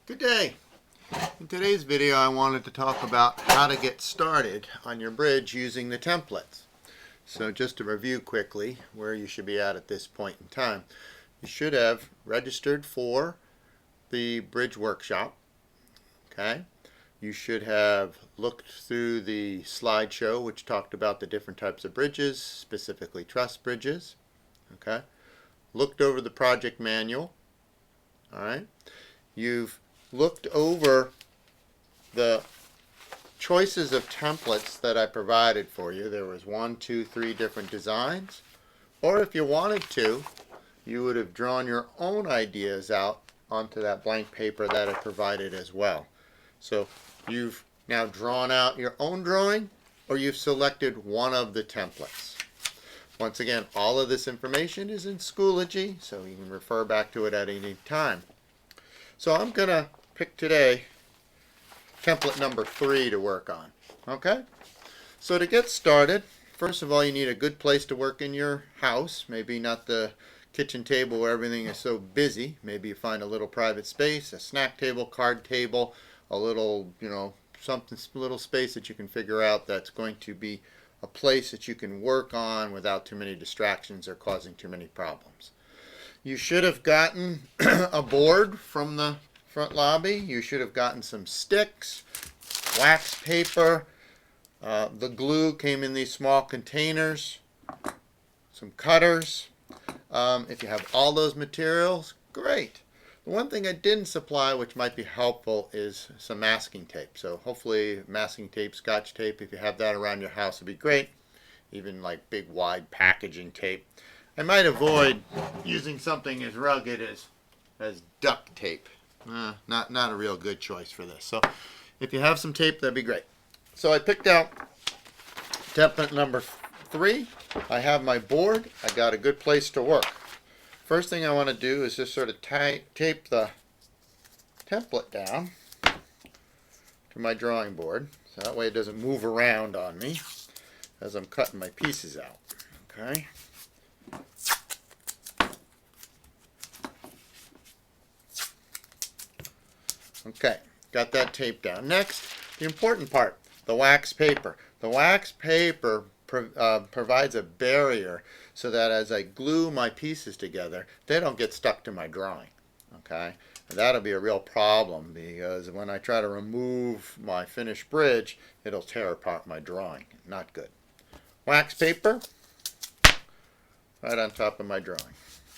Good day. In today's video I wanted to talk about how to get started on your bridge using the templates. So just to review quickly where you should be at this point in time. You should have registered for the bridge workshop. Okay. You should have looked through the slideshow which talked about the different types of bridges, specifically truss bridges. Okay. Looked over the project manual. Alright. You've looked over the choices of templates that I provided for you. There was 1, 2, 3 different designs. Or if you wanted to, you would have drawn your own ideas out onto that blank paper that I provided as well. So you've now drawn out your own drawing, or you've selected one of the templates. Once again, all of this information is in Schoology, so you can refer back to it at any time. So I'm going to pick today template number 3 to work on. Okay? So to get started, first of all, you need a good place to work in your house. Maybe not the kitchen table where everything is so busy. Maybe you find a little private space, a snack table, card table, a little, something, little space that you can figure out that's going to be a place that you can work on without too many distractions or causing too many problems. You should have gotten a board from the front lobby. You should have gotten some sticks, wax paper. The glue came in these small containers, some cutters. If you have all those materials, great. The one thing I didn't supply, which might be helpful, is some masking tape. So hopefully masking tape, scotch tape, if you have that around your house, would be great. Even like big wide packaging tape. I might avoid using something as rugged as duct tape. Not a real good choice for this. So if you have some tape, that'd be great. So I picked out template number 3. I have my board. I got a good place to work. First thing I want to do is just sort of tape the template down to my drawing board. So that way it doesn't move around on me as I'm cutting my pieces out. Okay. Okay, got that tape down. Next, the important part, the wax paper. The wax paper provides a barrier so that as I glue my pieces together, they don't get stuck to my drawing. Okay, and that'll be a real problem because when I try to remove my finished bridge, it'll tear apart my drawing. Not good. Wax paper right on top of my drawing.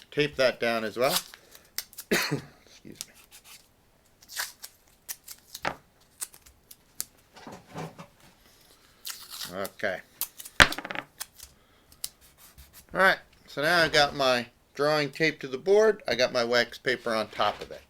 Tape that down as well. Excuse me. Okay. Alright, so now I've got my drawing taped to the board. I got my wax paper on top of it.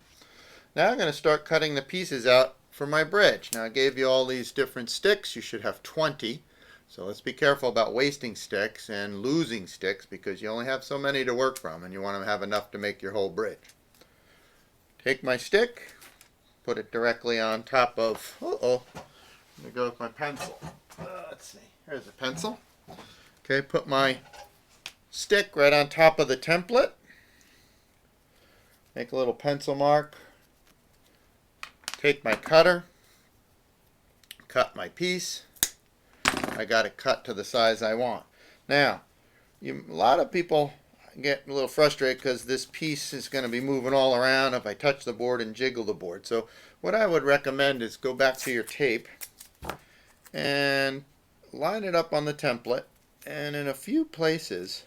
Now I'm going to start cutting the pieces out for my bridge. Now I gave you all these different sticks. You should have 20. So let's be careful about wasting sticks and losing sticks because you only have so many to work from and you want to have enough to make your whole bridge. Take my stick, put it directly on top of, let me go with my pencil. Let's see, here's a pencil. Okay, put my stick right on top of the template. Make a little pencil mark. Take my cutter. Cut my piece. I got it cut to the size I want. Now, a lot of people get a little frustrated because this piece is going to be moving all around if I touch the board and jiggle the board. So what I would recommend is go back to your tape and line it up on the template, and in a few places,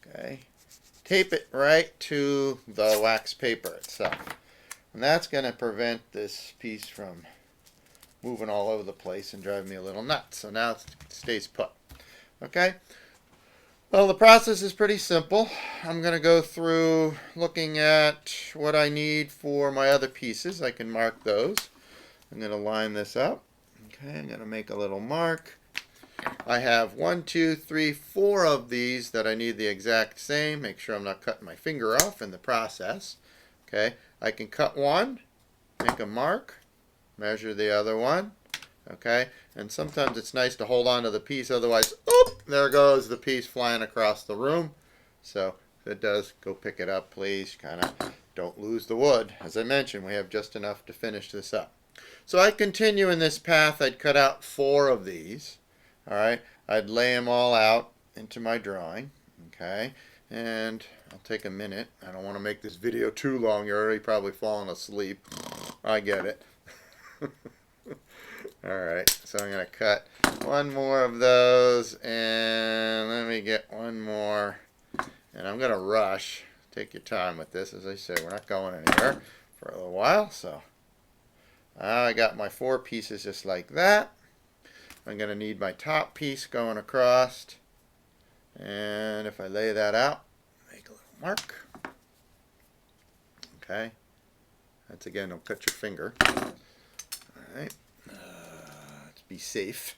okay, tape it right to the wax paper itself. And that's going to prevent this piece from moving all over the place and driving me a little nuts. So now it stays put. Okay? Well, the process is pretty simple. I'm going to go through looking at what I need for my other pieces. I can mark those. I'm going to line this up. Okay, I'm going to make a little mark. I have 1, 2, 3, 4 of these that I need the exact same. Make sure I'm not cutting my finger off in the process. Okay, I can cut one, make a mark, measure the other one. Okay, and sometimes it's nice to hold on to the piece, otherwise, oop, there goes the piece flying across the room. So if it does, go pick it up, please. Kind of don't lose the wood. As I mentioned, we have just enough to finish this up. So I continue in this path. I'd cut out 4 of these. All right, I'd lay them all out into my drawing. Okay, and I'll take a minute. I don't want to make this video too long. You're already probably falling asleep. I get it. Alright, so I'm going to cut one more of those, and let me get one more. And I'm going to rush. Take your time with this. As I said, we're not going anywhere for a little while. So I got my 4 pieces just like that. I'm going to need my top piece going across. And if I lay that out, make a little mark. Okay. That's again, don't cut your finger. Alright. Let's be safe.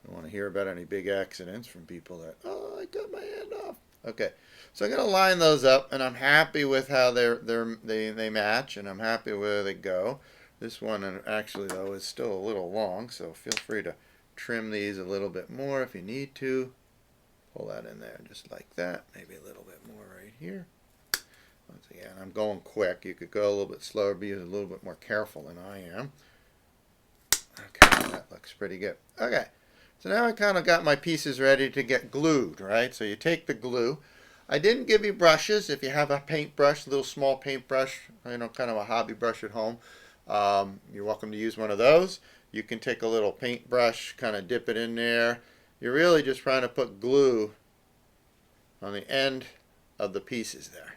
I don't want to hear about any big accidents from people that, oh, I cut my hand off. Okay. So I'm going to line those up, and I'm happy with how they match, and I'm happy where they go. This one actually, though, is still a little long, so feel free to trim these a little bit more if you need to. Pull that in there just like that. Maybe a little bit more right here. Once again, I'm going quick. You could go a little bit slower, be a little bit more careful than I am. Okay, that looks pretty good. Okay, so now I kind of got my pieces ready to get glued, right? So you take the glue. I didn't give you brushes. If you have a paintbrush, a little small paintbrush, kind of a hobby brush at home, you're welcome to use one of those. You can take a little paintbrush, kind of dip it in there. You're really just trying to put glue on the end of the pieces there.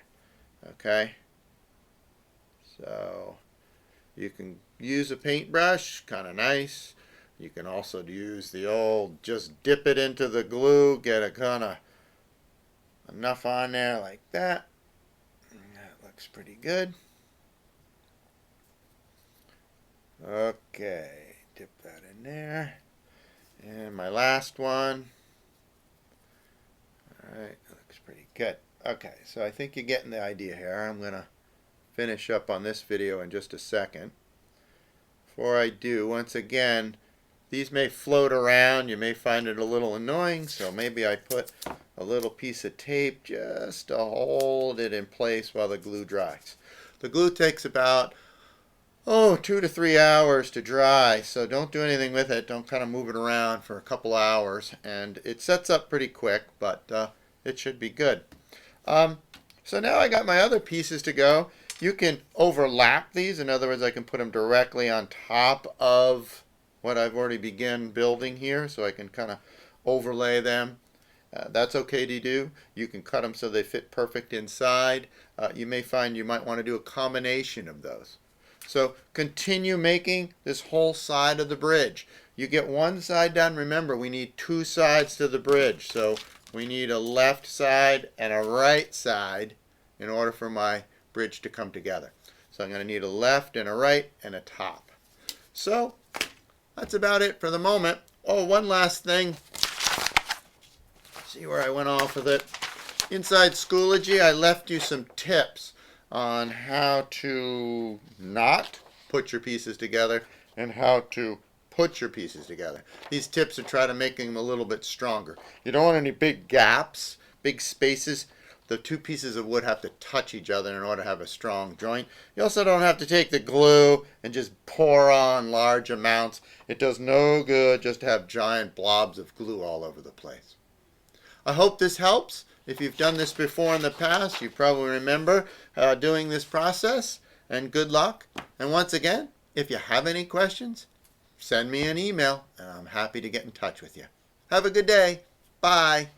Okay, so you can use a paintbrush, kind of nice. You can also use the old, just dip it into the glue, get a kind of enough on there like that. That looks pretty good. Okay, dip that in there. And my last one. Alright, that looks pretty good. Okay, so I think you're getting the idea here. I'm going to finish up on this video in just a second. Before I do, once again, these may float around. You may find it a little annoying, so maybe I put a little piece of tape just to hold it in place while the glue dries. The glue takes about 2 to 3 hours to dry, so don't do anything with it. Don't kind of move it around for a couple hours, and it sets up pretty quick, but it should be good. So now I got my other pieces to go. You can overlap these. In other words, I can put them directly on top of what I've already begun building here, so I can kind of overlay them. That's okay to do. You can cut them so they fit perfect inside. You may find you might want to do a combination of those. So continue making this whole side of the bridge. You get one side done. Remember, we need 2 sides to the bridge. So we need a left side and a right side in order for my bridge to come together. So I'm going to need a left and a right and a top. So that's about it for the moment. Oh, one last thing. See where I went off with it. Inside Schoology, I left you some tips on how to not put your pieces together and how to put your pieces together. These tips are trying to make them a little bit stronger. You don't want any big gaps, big spaces. The 2 pieces of wood have to touch each other in order to have a strong joint. You also don't have to take the glue and just pour on large amounts. It does no good just to have giant blobs of glue all over the place. I hope this helps. If you've done this before in the past, you probably remember doing this process. And good luck. And once again, if you have any questions, send me an email, and I'm happy to get in touch with you. Have a good day. Bye.